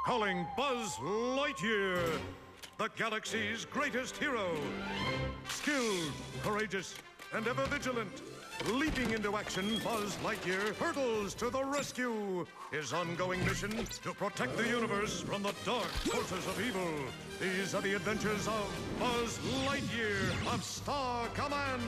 Calling Buzz Lightyear, the galaxy's greatest hero. Skilled, courageous, and ever vigilant. Leaping into action, Buzz Lightyear hurtles to the rescue. His ongoing mission to protect the universe from the dark forces of evil. These are the adventures of Buzz Lightyear of Star Command.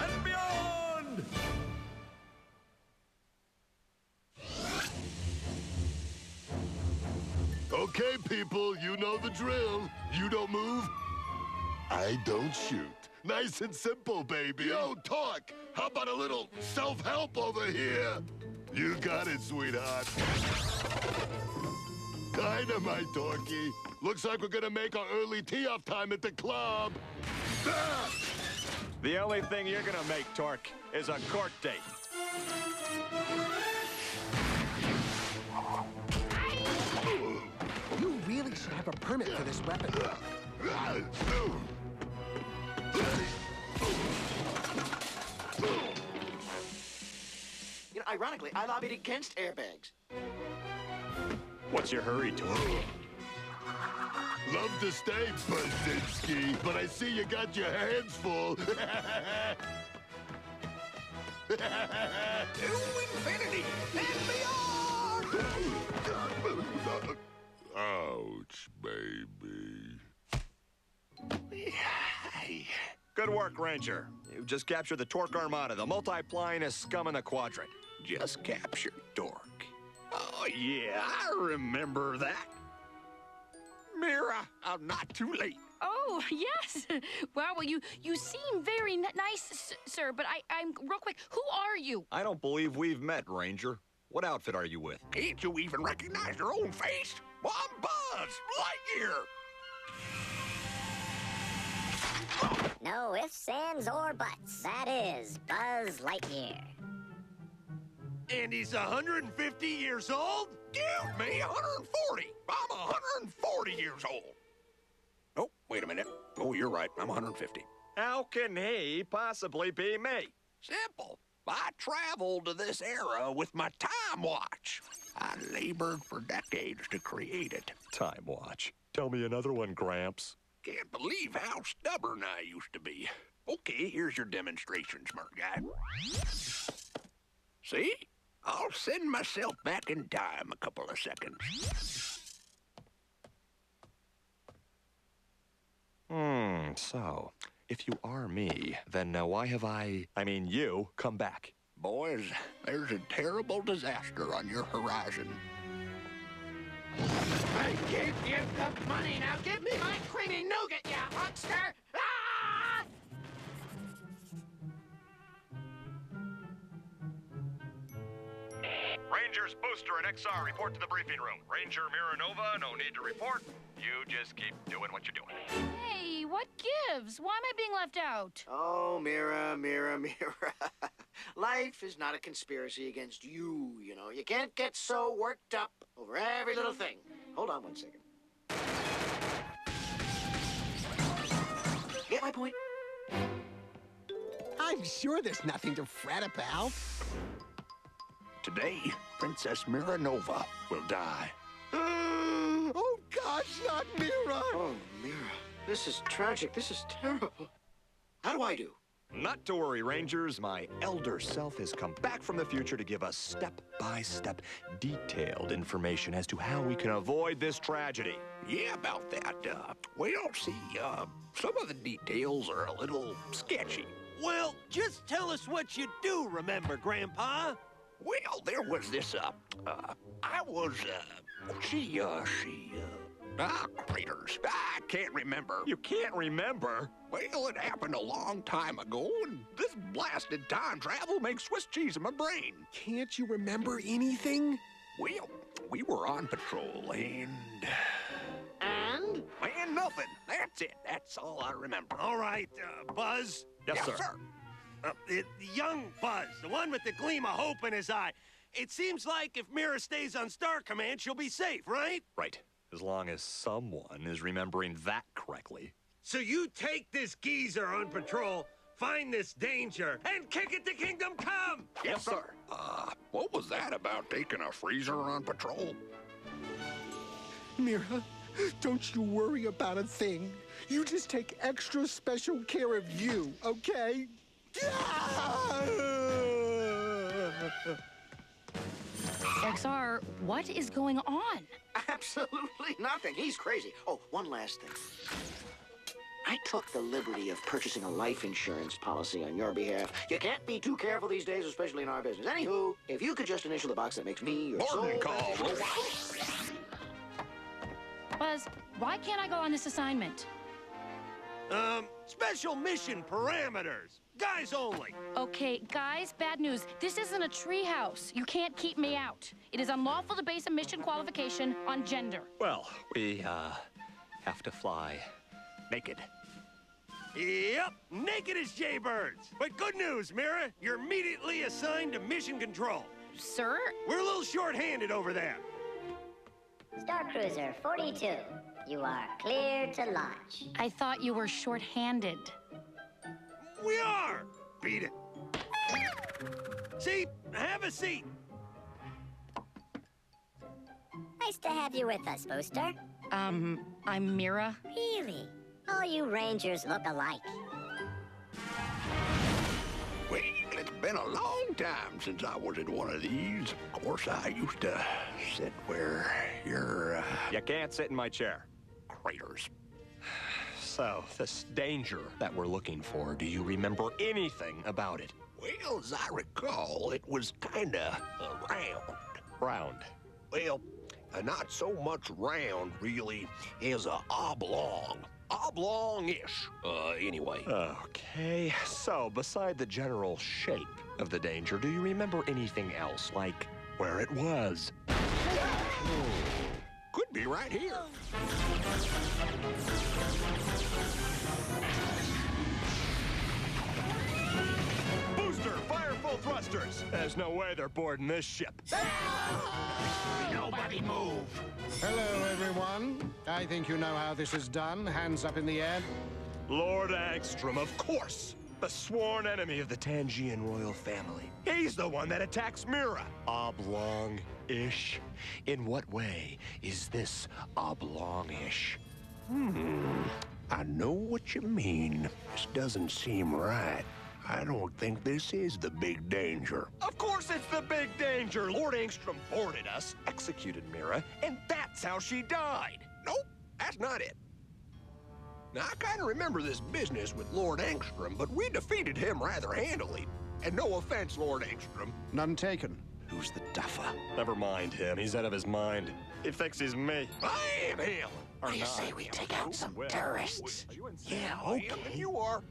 And beyond! Okay, people, you know the drill. You don't move, I don't shoot. Nice and simple, baby. Yo, Torque, how about a little self-help over here? You got it, sweetheart. Dynamite, Torquey. Looks like we're gonna make our early tee-off time at the club. Ah! The only thing you're gonna make, Torque, is a court date. You really should have a permit for this weapon. You know, ironically, I lobbied against airbags. What's your hurry, Torque? Love to stay, Buzzinski, but I see you got your hands full. To infinity and beyond! Ouch, baby. Good work, Ranger. You just captured the Torque Armada, the multiplyingest scum in the quadrant. Just captured Torque. Oh, yeah, I remember that. Mira, I'm not too late. Oh, yes. Wow, well, you seem very nice, sir, but I'm real quick, who are you? I don't believe we've met, Ranger. What outfit are you with? Can't you even recognize your own face? Well, I'm Buzz Lightyear. No ifs, ands, or buts. That is Buzz Lightyear. And he's 150 years old? Give me 140. I'm 140 years old. Oh, wait a minute. Oh, you're right. I'm 150. How can he possibly be me? Simple. I traveled to this era with my time watch. I labored for decades to create it. Time watch. Tell me another one, Gramps. Can't believe how stubborn I used to be. Okay, here's your demonstration, smart guy. See? I'll send myself back in time a couple of seconds. So, if you are me, then why have you, come back? Boys, there's a terrible disaster on your horizon. I gave you the money, now give me my creamy nougat, you huckster! Ah! Rangers Booster and XR report to the briefing room. Ranger Miranova, no need to report. You just keep doing what you're doing. Hey, what gives? Why am I being left out? Oh, Mira. Life is not a conspiracy against you, you know. You can't get so worked up over every little thing. Hold on one second. Get my point? I'm sure there's nothing to fret about. Today, Princess Miranova will die. Oh, gosh, not Mira! Oh, Mira. This is tragic. This is terrible. How do I do? Not to worry, Rangers. My elder self has come back from the future to give us step-by-step detailed information as to how we can avoid this tragedy. Yeah, about that. Well, see, some of the details are a little sketchy. Well, just tell us what you do remember, Grandpa. Well, there was this, Ah, craters. I can't remember. You can't remember? Well, it happened a long time ago, and this blasted time travel makes Swiss cheese in my brain. Can't you remember anything? Well, we were on patrol, and nothing. That's it. That's all I remember. All right, Buzz. Yes, sir. The young Buzz, the one with the gleam of hope in his eye. It seems like if Mira stays on Star Command, she'll be safe, right? Right. As long as someone is remembering that correctly. So you take this geezer on patrol, find this danger, and kick it to Kingdom Come! Yes, sir. What was that about taking a freezer on patrol? Mira, don't you worry about a thing. You just take extra special care of you, okay? XR, what is going on? Absolutely nothing. He's crazy. Oh, one last thing. I took the liberty of purchasing a life insurance policy on your behalf. You can't be too careful these days, especially in our business. Anywho, if you could just initial the box that makes me your Morning sole call. Buzz, why can't I go on this assignment? Special mission parameters. Guys only. Okay, guys, bad news. This isn't a treehouse. You can't keep me out. It is unlawful to base a mission qualification on gender. Well, we, have to fly naked. Yep, naked as jaybirds. But good news, Mira. You're immediately assigned to mission control. Sir? We're a little short-handed over there. Star Cruiser 42, you are clear to launch. I thought you were short-handed. We are! Beat it. See? Have a seat. Nice to have you with us, Booster. I'm Mira. Really? All you Rangers look alike. Well, it's been a long time since I was in one of these. Of course, I used to sit where you're, You can't sit in my chair. craters. So, this danger that we're looking for, do you remember anything about it? Well, as I recall, it was kinda round. Round. Well, not so much round, really, as a oblong. Oblong-ish, anyway. Okay, so beside the general shape of the danger, do you remember anything else, like where it was? Could be right here. Booster, fire full thrusters! There's no way they're boarding this ship. Nobody move. Hello, everyone. I think you know how this is done. Hands up in the air. Lord Angstrom, of course. The sworn enemy of the Tangian royal family. He's the one that attacks Mira. Oblong-ish. In what way is this oblong-ish? I know what you mean. This doesn't seem right. I don't think this is the big danger. Of course it's the big danger. Lord Angstrom boarded us, executed Mira, and that's how she died. Nope, that's not it. Now, I kind of remember this business with Lord Angstrom, but we defeated him rather handily. And no offense, Lord Angstrom. None taken. Who's the duffer? Never mind him. He's out of his mind. He thinks he's me. I am him. What do you say we take out some terrorists? Yeah, okay. You are.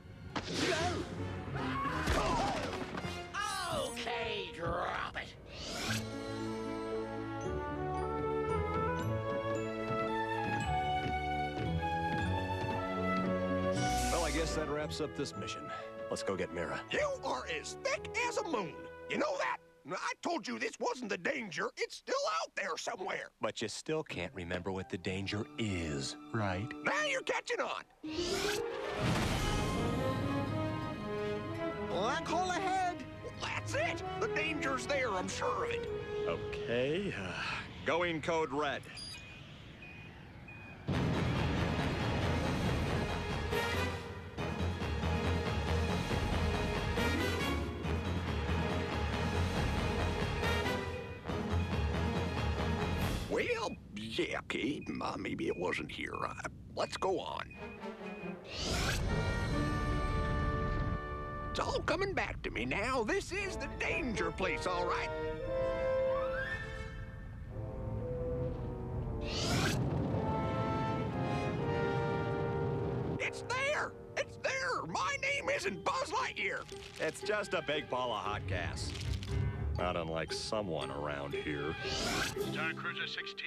Okay, drop it. Well, I guess that wraps up this mission. Let's go get Mira. You are as thick as a moon. You know that? I told you this wasn't the danger. It's still out there somewhere. But you still can't remember what the danger is, right? Now you're catching on. Black hole ahead. That's it. The danger's there, I'm sure of it. Okay, going code red. Well, yeah, okay. Maybe it wasn't here. Let's go on. It's all coming back to me now. This is the danger place, all right. It's there! It's there! My name isn't Buzz Lightyear! It's just a big ball of hot gas. Not unlike someone around here. Star Cruiser 16,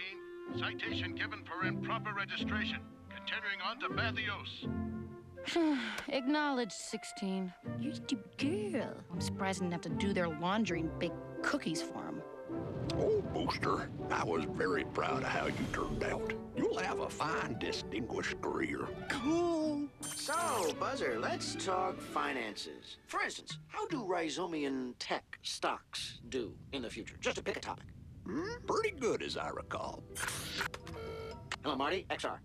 citation given for improper registration. Continuing on to Bathios. Acknowledged, 16. You girl. I'm surprised I didn't have to do their laundry and bake cookies for them. Oh, Booster, I was very proud of how you turned out. You'll have a fine, distinguished career. Cool. So, Buzzer, let's talk finances. For instance, how do Rhizomian tech stocks do in the future? Just to pick a topic. Pretty good, as I recall. Hello, Marty. XR.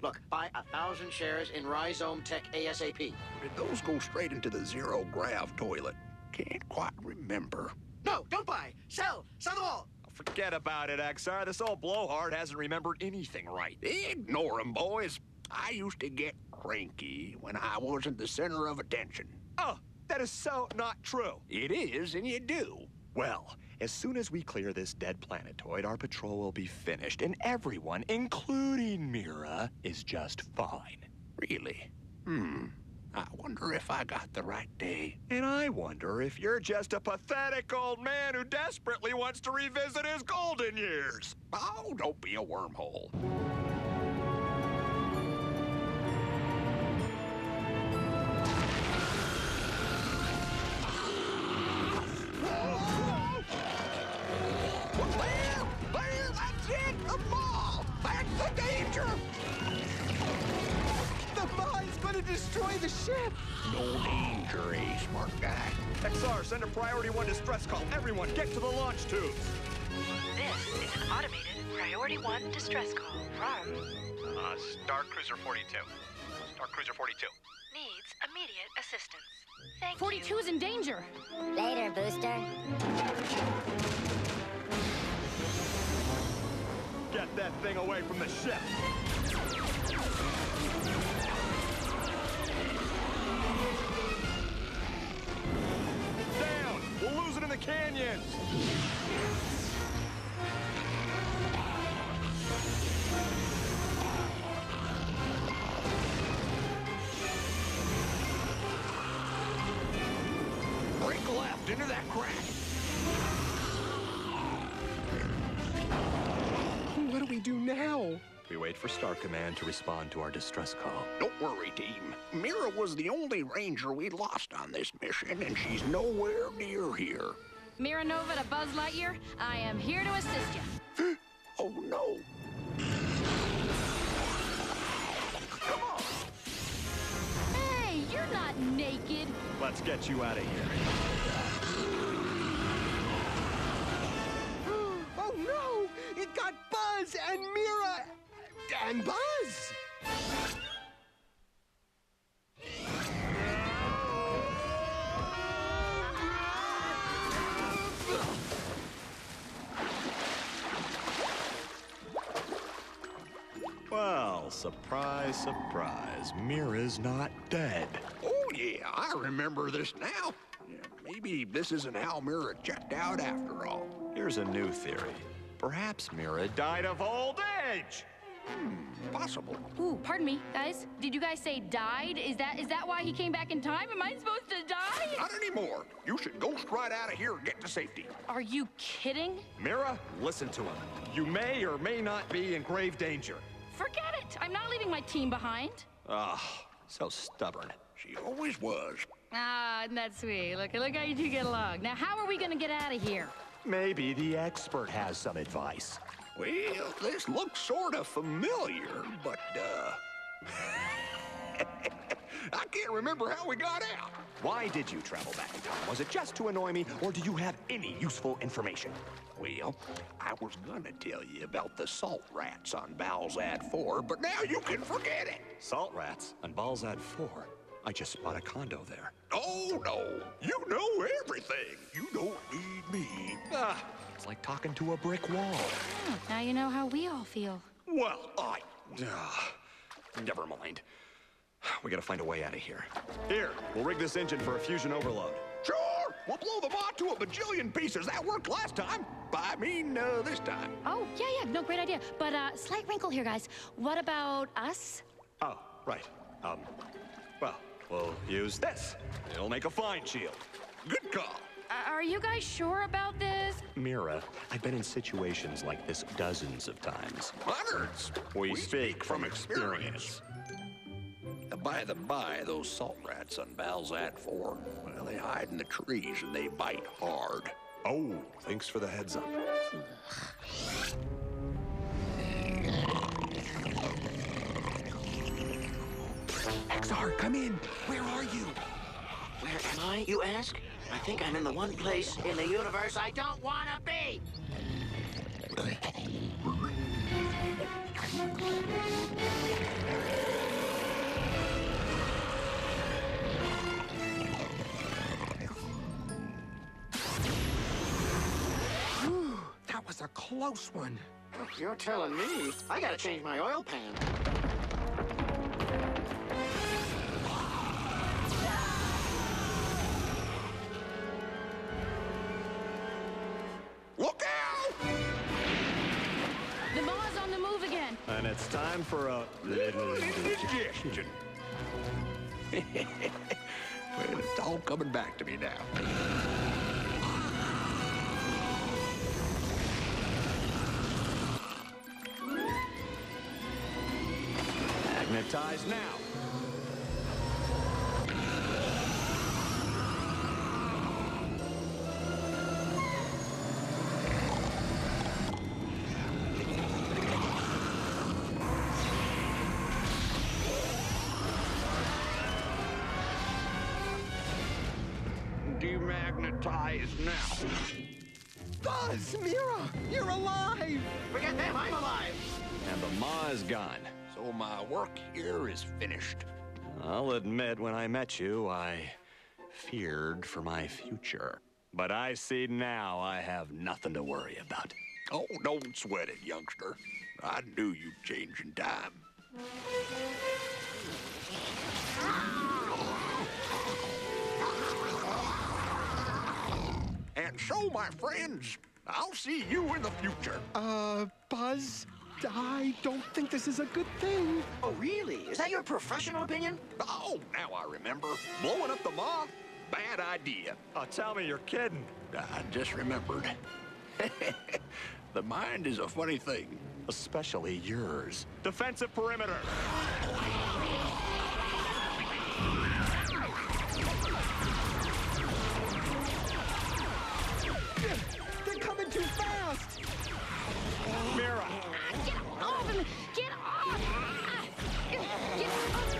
Look, buy 1,000 shares in Rhizome Tech ASAP. Did those go straight into the zero-grav toilet? Can't quite remember. No, don't buy. Sell. Sell them all. Forget about it, XR. This old blowhard hasn't remembered anything right. Ignore 'em, boys. I used to get cranky when I wasn't the center of attention. Oh, that is so not true. It is, and you do. Well, as soon as we clear this dead planetoid, our patrol will be finished, and everyone, including Mira, is just fine. Really? I wonder if I got the right day. And I wonder if you're just a pathetic old man who desperately wants to revisit his golden years. Oh, don't be a wormhole. There, that's it! A ball! That's the danger! The ball's gonna destroy the ship! No danger, eh, smart guy? XR, send a priority 1 distress call. Everyone, get to the launch tubes. This is an automated Priority 1 distress call from... Star Cruiser 42. Star Cruiser 42. Needs immediate assistance. Thank 42 is in danger. Later, Booster. Get that thing away from the ship. Down! We'll lose it in the canyons! Break left into that crack. What do we do now? We wait for Star Command to respond to our distress call. Don't worry, team. Mira was the only ranger we lost on this mission, and she's nowhere near here. Mira Nova to Buzz Lightyear, I am here to assist you. Oh, no. Come on. Hey, you're not naked. Let's get you out of here. Oh no! It got Buzz and Mira and Buzz! Well, surprise, surprise. Mira's not dead. Oh, yeah, I remember this now. Yeah, maybe this isn't how Mira checked out after all. Here's a new theory. Perhaps Mira died of old age. Possible. Ooh, pardon me, guys. Did you guys say died? Is that why he came back in time? Am I supposed to die? Not anymore. You should ghost right out of here and get to safety. Are you kidding? Mira, listen to him. You may or may not be in grave danger. Forget it. I'm not leaving my team behind. Ah, so stubborn. She always was. Ah, isn't that sweet? Look how you two get along. Now, how are we gonna get out of here? Maybe the expert has some advice. Well, this looks sort of familiar, but, I can't remember how we got out. Why did you travel back in time? Was it just to annoy me, or do you have any useful information? Well, I was gonna tell you about the salt rats on Balzad 4, but now you can forget it. Salt rats on Balzad 4? I just bought a condo there. Oh, no. You know everything. You don't need me. Ah, it's like talking to a brick wall. Oh, now you know how we all feel. Well, never mind. We gotta find a way out of here. Here, we'll rig this engine for a fusion overload. Sure, we'll blow the bot to a bajillion pieces. That worked last time. I mean, this time. Oh, yeah, no, great idea. But, slight wrinkle here, guys. What about us? Oh, right. Well, we'll use this. It'll make a fine shield. Good call. Are you guys sure about this? Mira, I've been in situations like this dozens of times. Hundreds. We speak from experience. By the by, those salt rats on Balzat 4, well, they hide in the trees and they bite hard. Oh, thanks for the heads up. XR, come in. Where are you? Where am I, you ask? I think I'm in the one place in the universe I don't want to be. That was a close one. You're telling me. I gotta change my oil pan. Look out! The Ma's on the move again. And it's time for a little indigestion. Well, it's all coming back to me now. Magnetized now. Demagnetized now. Buzz, Mira, you're alive! Forget them, I'm alive. And the Ma is gone. So my work here is finished. I'll admit, when I met you, I feared for my future. But I see now I have nothing to worry about. Oh, don't sweat it, youngster. I knew you'd change in time. And so, my friends, I'll see you in the future. Buzz, I don't think this is a good thing. Oh, really? Is that your professional opinion? Oh, now I remember. Blowing up the Ma? Bad idea. Oh, tell me you're kidding. I just remembered. The mind is a funny thing. Especially yours. Defensive perimeter. They're coming too fast! Mira! Get off of me! Get off! Get off!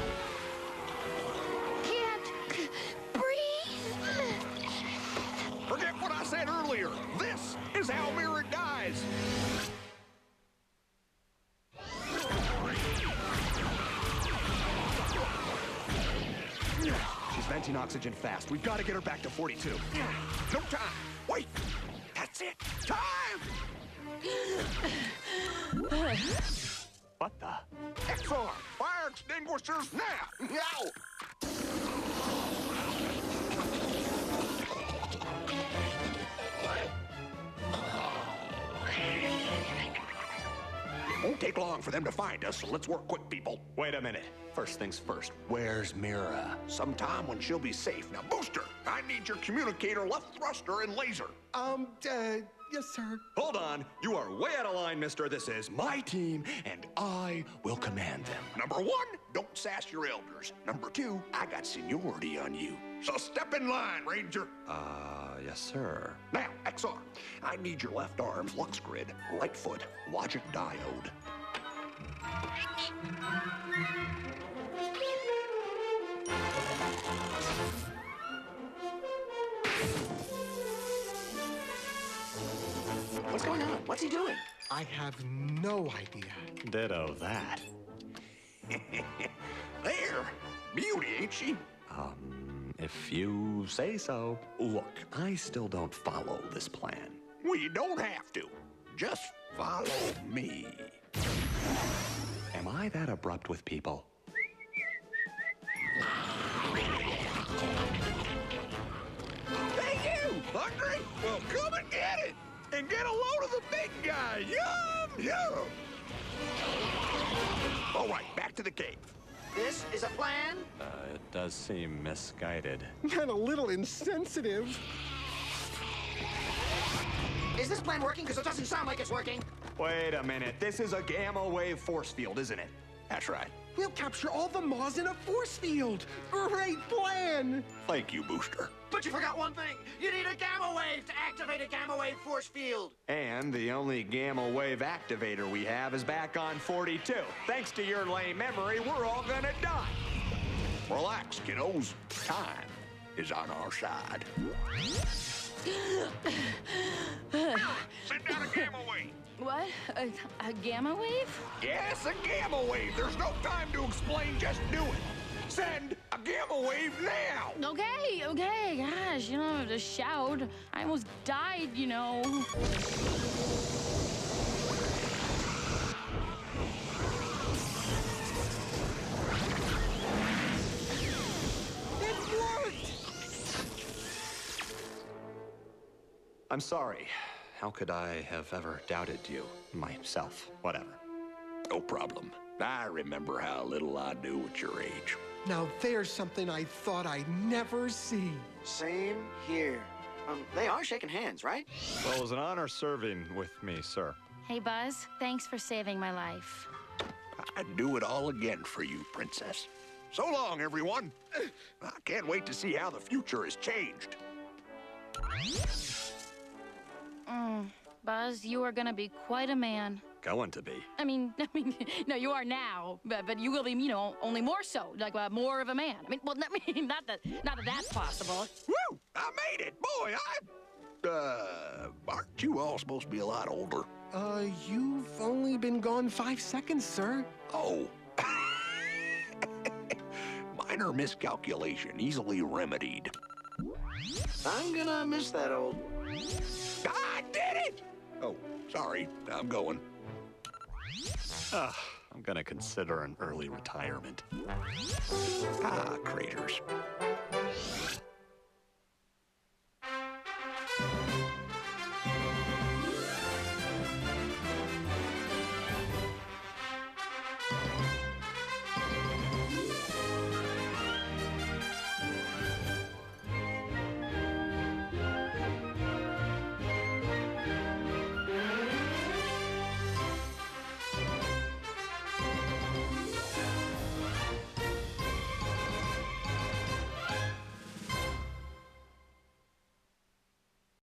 Can't breathe. Forget what I said earlier. This is how Mira dies. She's venting oxygen fast. We've got to get her back to 42. No time. Wait. That's it. Time! What the? XR, fire extinguishers now! Now! It won't take long for them to find us, so let's work quick, people. Wait a minute. First things first. Where's Mira? Sometime when she'll be safe. Now, Booster, I need your communicator, left thruster, and laser. Yes, sir. Hold on. You are way out of line, mister. This is my team, and I will command them. Number one, don't sass your elders. Number two, I got seniority on you. So step in line, Ranger. Yes, sir. Now, XR, I need your left arm's lux grid, right foot, logic diode. What's going on? What's he doing? I have no idea. Ditto that. There. Beauty, ain't she? If you say so. Look, I still don't follow this plan. Well, you don't have to. Just follow me. Am I that abrupt with people? Hey, you! Hungry? Well, come and get it! And get a load of the big guy! Yum, yum! All right, back to the cave. This is a plan? It does seem misguided. And a little insensitive. Is this plan working? Because it doesn't sound like it's working. Wait a minute. This is a gamma wave force field, isn't it? That's right. We'll capture all the Maws in a force field. Great plan. Thank you, Booster. But you forgot one thing. You need a gamma wave to activate a gamma wave force field. And the only gamma wave activator we have is back on 42. Thanks to your lame memory, we're all gonna die. Relax, kiddos. Time is on our side. Send down a gamma wave. What? A gamma wave? Yes, a gamma wave. There's no time to explain. Just do it. Send a gamma wave now. Okay. Gosh, you don't have to shout. I almost died, you know. It worked. I'm sorry. How could I have ever doubted you? Myself, whatever. No problem. I remember how little I knew at your age. Now there's something I thought I'd never see. Same here. They are shaking hands, right? Well, it was an honor serving with me, sir. Hey, Buzz. Thanks for saving my life. I'd do it all again for you, Princess. So long, everyone. I can't wait to see how the future has changed. Buzz, you are gonna be quite a man. Going to be. I mean, no, you are now, but you will be, only more so, like more of a man. Not that that's possible. Woo! I made it, boy. Aren't you all supposed to be a lot older? You've only been gone 5 seconds, sir. Oh. Minor miscalculation, easily remedied. I'm gonna miss that old. I did it! Oh, sorry. I'm going. I'm gonna consider an early retirement. Craters.